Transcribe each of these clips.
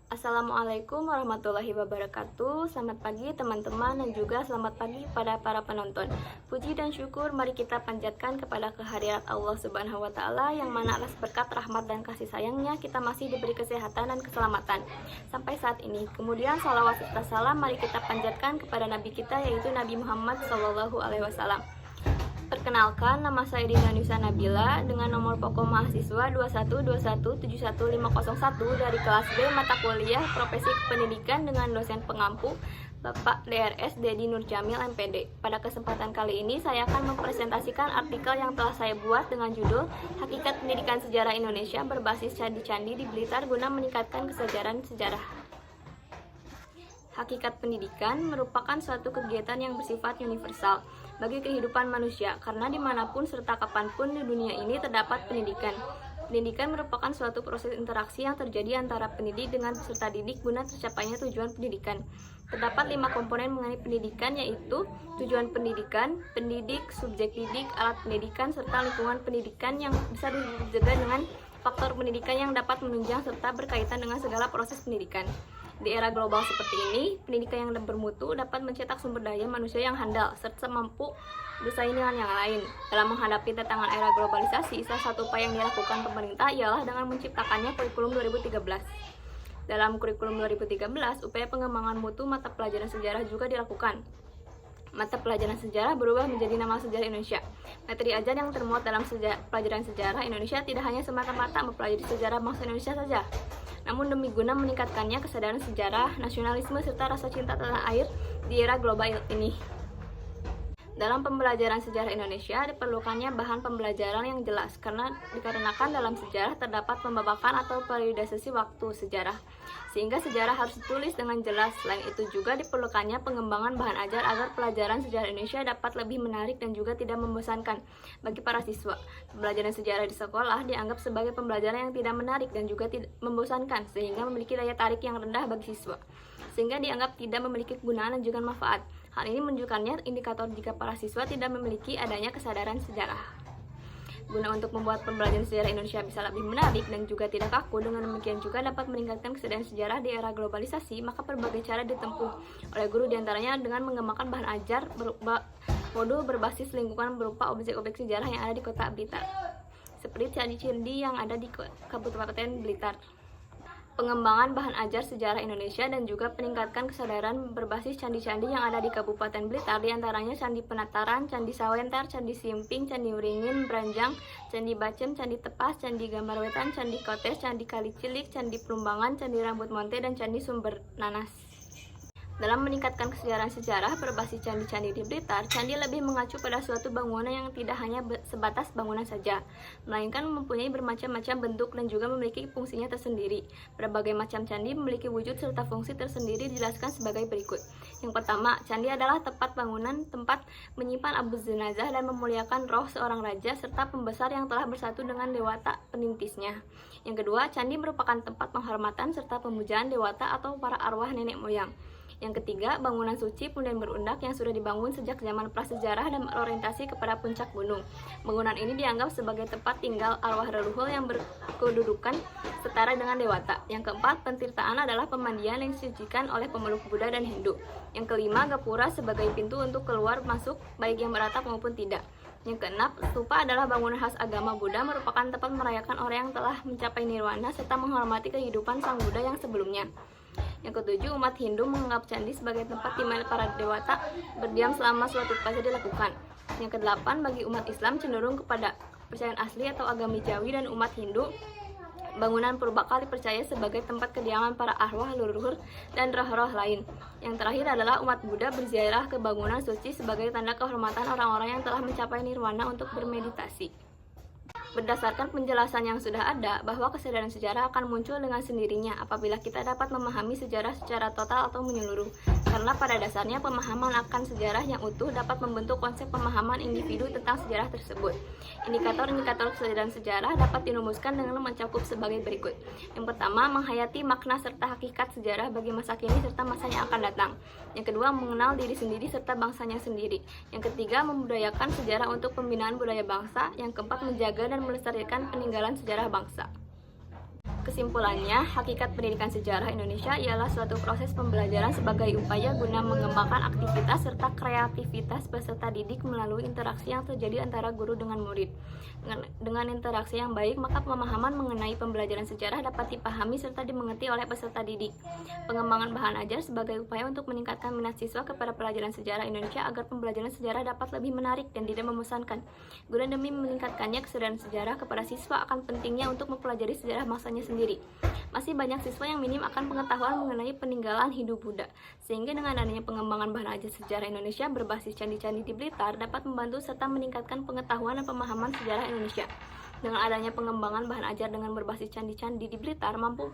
Assalamualaikum warahmatullahi wabarakatuh. Selamat pagi teman-teman dan juga selamat pagi pada para penonton. Puji dan syukur mari kita panjatkan kepada kehadirat Allah Subhanahu wa taala yang mana atas berkat rahmat dan kasih sayangnya kita masih diberi kesehatan dan keselamatan sampai saat ini. Kemudian salawat serta salam mari kita panjatkan kepada nabi kita yaitu Nabi Muhammad SAW. Perkenalkan, nama saya Dina Nusa Nabila dengan nomor pokok mahasiswa 212171501 dari kelas B mata kuliah Profesi Kependidikan dengan dosen pengampu Bapak DRS Dedi Nur Jamil MPD. Pada kesempatan kali ini saya akan mempresentasikan artikel yang telah saya buat dengan judul Hakikat Pendidikan Sejarah Indonesia berbasis candi-candi di Blitar guna meningkatkan kesadaran sejarah. Hakikat pendidikan merupakan suatu kegiatan yang bersifat universal bagi kehidupan manusia, karena dimanapun serta kapanpun di dunia ini terdapat pendidikan. Pendidikan merupakan suatu proses interaksi yang terjadi antara pendidik dengan peserta didik guna tercapainya tujuan pendidikan. Terdapat 5 komponen mengenai pendidikan, yaitu tujuan pendidikan, pendidik, subjek didik, alat pendidikan, serta lingkungan pendidikan yang bisa dijaga dengan faktor pendidikan yang dapat menunjang serta berkaitan dengan segala proses pendidikan. Di era global seperti ini, pendidikan yang bermutu dapat mencetak sumber daya manusia yang handal serta mampu bersaing dengan yang lain. Dalam menghadapi tantangan era globalisasi, salah satu upaya yang dilakukan pemerintah ialah dengan menciptakannya kurikulum 2013. Dalam kurikulum 2013, upaya pengembangan mutu mata pelajaran sejarah juga dilakukan. Mata pelajaran sejarah berubah menjadi nama sejarah Indonesia. Materi ajar yang termuat dalam pelajaran sejarah Indonesia tidak hanya semata-mata mempelajari sejarah bangsa Indonesia saja, namun demi guna meningkatkannya kesadaran sejarah, nasionalisme, serta rasa cinta tanah air di era global ini. Dalam pembelajaran sejarah Indonesia diperlukannya bahan pembelajaran yang jelas dikarenakan dalam sejarah terdapat pembabakan atau periodisasi waktu sejarah, sehingga sejarah harus ditulis dengan jelas. Selain itu juga diperlukannya pengembangan bahan ajar agar pelajaran sejarah Indonesia dapat lebih menarik dan juga tidak membosankan bagi para siswa. Pembelajaran sejarah di sekolah dianggap sebagai pembelajaran yang tidak menarik dan juga tidak membosankan, sehingga memiliki daya tarik yang rendah bagi siswa, sehingga dianggap tidak memiliki kegunaan dan juga manfaat. Hal ini menunjukkannya indikator jika para siswa tidak memiliki adanya kesadaran sejarah. Guna untuk membuat pembelajaran sejarah Indonesia bisa lebih menarik dan juga tidak kaku, dengan demikian juga dapat meningkatkan kesadaran sejarah di era globalisasi, maka berbagai cara ditempuh oleh guru, diantaranya dengan mengembangkan bahan ajar modul berbasis lingkungan berupa objek-objek sejarah yang ada di kota Blitar, seperti candi-candi yang ada di Kabupaten Blitar. Pengembangan bahan ajar sejarah Indonesia dan juga peningkatkan kesadaran berbasis candi-candi yang ada di Kabupaten Blitar, diantaranya Candi Penataran, Candi Sawenter, Candi Simping, Candi Uringin, Branjang, Candi Bacem, Candi Tepas, Candi Gambar Wetan, Candi Kotes, Candi Kali Cilik, Candi Plumbangan, Candi Rambut Monte, dan Candi Sumber Nanas. Dalam meningkatkan kesadaran sejarah berbasis candi-candi di Blitar, candi lebih mengacu pada suatu bangunan yang tidak hanya sebatas bangunan saja, melainkan mempunyai bermacam-macam bentuk dan juga memiliki fungsinya tersendiri. Berbagai macam candi memiliki wujud serta fungsi tersendiri dijelaskan sebagai berikut. Yang pertama, candi adalah tempat menyimpan abu jenazah dan memuliakan roh seorang raja serta pembesar yang telah bersatu dengan dewata penintisnya. Yang kedua, candi merupakan tempat penghormatan serta pemujaan dewata atau para arwah nenek moyang. Yang ketiga, bangunan suci punden berundak yang sudah dibangun sejak zaman prasejarah dan berorientasi kepada puncak gunung. Bangunan ini dianggap sebagai tempat tinggal arwah leluhur yang berkedudukan setara dengan dewata. Yang keempat, pentirtaan adalah pemandian yang disucikan oleh pemeluk Buddha dan Hindu. Yang kelima, gapura sebagai pintu untuk keluar masuk baik yang beratap maupun tidak. Yang keenam, stupa adalah bangunan khas agama Buddha, merupakan tempat merayakan orang yang telah mencapai nirwana serta menghormati kehidupan sang Buddha yang sebelumnya. Yang ketujuh, umat Hindu menganggap candi sebagai tempat di mana para dewata berdiam selama suatu upacara dilakukan. Yang kedelapan, bagi umat Islam cenderung kepada kepercayaan asli atau agama Jawi dan umat Hindu, bangunan purbakal dipercaya sebagai tempat kediaman para arwah leluhur dan roh-roh lain. Yang terakhir adalah umat Buddha berziarah ke bangunan suci sebagai tanda kehormatan orang-orang yang telah mencapai nirwana untuk bermeditasi. Berdasarkan penjelasan yang sudah ada, bahwa kesadaran sejarah akan muncul dengan sendirinya apabila kita dapat memahami sejarah secara total atau menyeluruh. Karena pada dasarnya pemahaman akan sejarah yang utuh dapat membentuk konsep pemahaman individu tentang sejarah tersebut. Indikator-indikator kesadaran sejarah dapat dirumuskan dengan mencakup sebagai berikut. Yang pertama, menghayati makna serta hakikat sejarah bagi masa kini serta masa yang akan datang. Yang kedua, mengenal diri sendiri serta bangsanya sendiri. Yang ketiga, membudayakan sejarah untuk pembinaan budaya bangsa. Yang keempat, menjaga dan melestarikan peninggalan sejarah bangsa. Kesimpulannya, hakikat pendidikan sejarah Indonesia ialah suatu proses pembelajaran sebagai upaya guna mengembangkan aktivitas serta kreativitas peserta didik melalui interaksi yang terjadi antara guru dengan murid. Dengan interaksi yang baik, maka pemahaman mengenai pembelajaran sejarah dapat dipahami serta dimengerti oleh peserta didik. Pengembangan bahan ajar sebagai upaya untuk meningkatkan minat siswa kepada pelajaran sejarah Indonesia agar pembelajaran sejarah dapat lebih menarik dan tidak membosankan. Guna demi meningkatkannya kesadaran sejarah kepada siswa akan pentingnya untuk mempelajari sejarah masanya sendiri. Masih banyak siswa yang minim akan pengetahuan mengenai peninggalan Hindu Buddha, sehingga dengan adanya pengembangan bahan ajar sejarah Indonesia berbasis candi-candi di Blitar dapat membantu serta meningkatkan pengetahuan dan pemahaman sejarah Indonesia. Dengan adanya pengembangan bahan ajar dengan berbasis candi-candi di Blitar mampu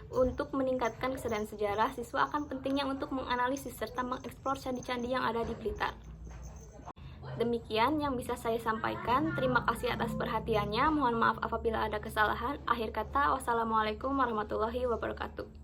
untuk meningkatkan kesadaran sejarah, siswa akan pentingnya untuk menganalisis serta mengeksplor candi-candi yang ada di Blitar. Demikian yang bisa saya sampaikan. Terima kasih atas perhatiannya. Mohon maaf apabila ada kesalahan. Akhir kata, wassalamualaikum warahmatullahi wabarakatuh.